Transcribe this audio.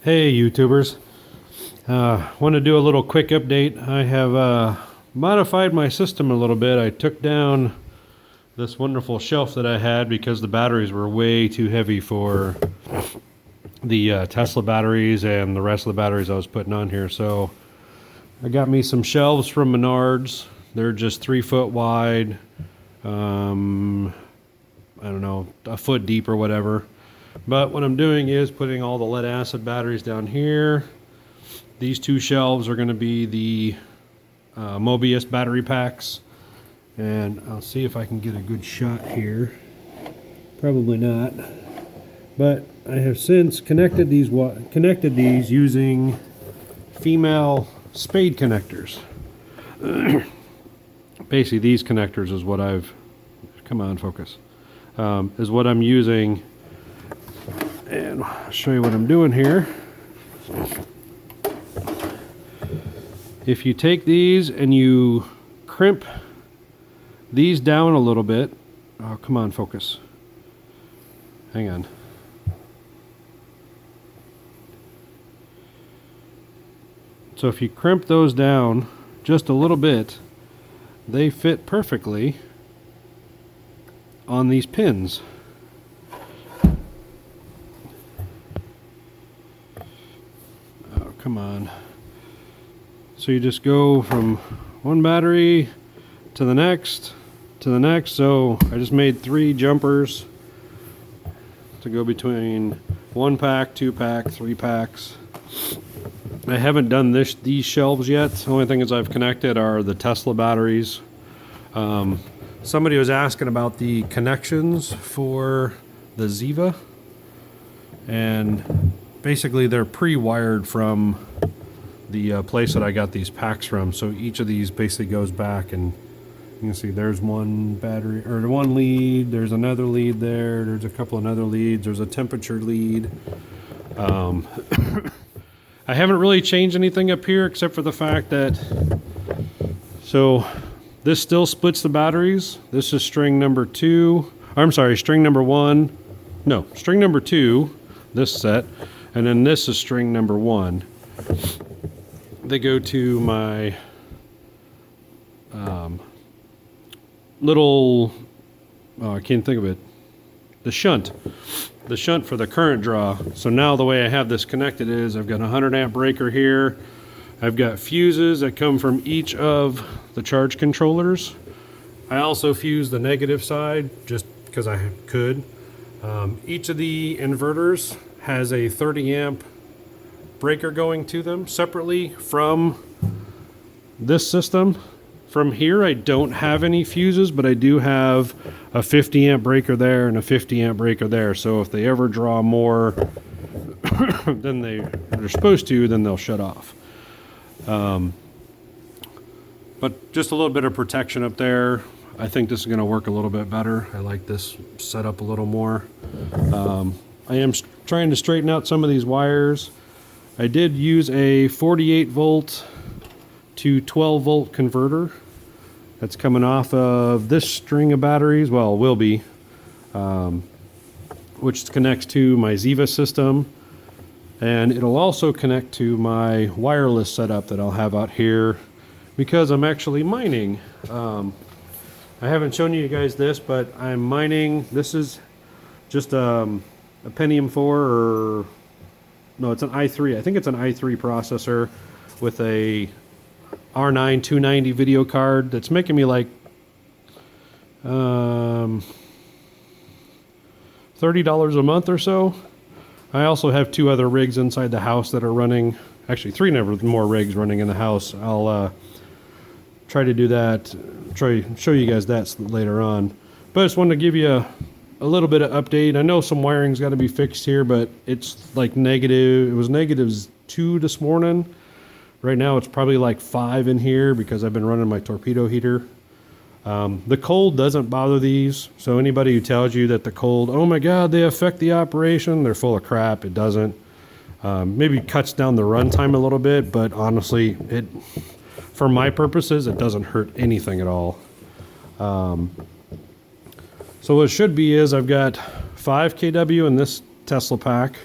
Hey YouTubers, want to do a little quick update. I have modified my system a little bit. I took down this wonderful shelf that I had because the batteries were way too heavy for the Tesla batteries and the rest of the batteries I was putting on here. So I got me some shelves from Menards. They're just 3 foot wide, I don't know, a foot deep or whatever. But what I'm doing is putting all the lead acid batteries down here. These 2 shelves are going to be the Mobius battery packs. And I'll see if I can get a good shot here. Probably not. But I have since connected these using female spade connectors. Basically, these connectors is what I've... Come on, focus. Is what I'm using. And I'll show you what I'm doing here. If you take these and you crimp these down a little bit. Oh, come on, focus. Hang on. So if you crimp those down just a little bit, they fit perfectly on these pins. Come on. So you just go from one battery to the next to the next. So I just made 3 jumpers to go between 1 pack, 2 pack, 3 packs. I haven't done these shelves yet. The only thing is I've connected are the Tesla batteries. Somebody was asking about the connections for the Ziva, and basically they're pre-wired from the place that I got these packs from. So each of these basically goes back, and you can see there's one battery or one lead, there's another lead there, there's a couple of other leads, there's a temperature lead. I haven't really changed anything up here except for the fact that, so this still splits the batteries. This is string number 2. I'm sorry, string number 1. No, string number 2, this set. And then this is string number 1. They go to my little, I can't think of it, the shunt for the current draw. So now the way I have this connected is I've got a 100 amp breaker here. I've got fuses that come from each of the charge controllers. I also fuse the negative side just because I could. Each of the inverters has a 30 amp breaker going to them separately from this system. From here I don't have any fuses, but I do have a 50 amp breaker there and a 50 amp breaker there. So if they ever draw more than they're supposed to, then they'll shut off. But just a little bit of protection up there. I think this is going to work a little bit better. I like this setup a little more. I am trying to straighten out some of these wires. I did use a 48 volt to 12 volt converter that's coming off of this string of batteries. Well, will be, which connects to my Ziva system, and it'll also connect to my wireless setup that I'll have out here because I'm actually mining. I haven't shown you guys this, but I'm mining. This is just a Pentium 4, or no, it's an i3. I think it's an i3 processor with a R9 290 video card that's making me like $30 a month or so. I also have 2 other rigs inside the house that are running, actually 3 more rigs running in the house. I'll try to do that, show you guys that later on. But I just wanted to give you a little bit of update. I know some wiring's got to be fixed here, but it's like negative. It was -2 this morning. Right now it's probably like 5 in here because I've been running my torpedo heater. The cold doesn't bother these, so anybody who tells you that the cold, oh my god, they affect the operation, they're full of crap. It doesn't. Maybe cuts down the runtime a little bit, but honestly, for my purposes, it doesn't hurt anything at all. So what it should be is I've got 5 kW in this Tesla pack.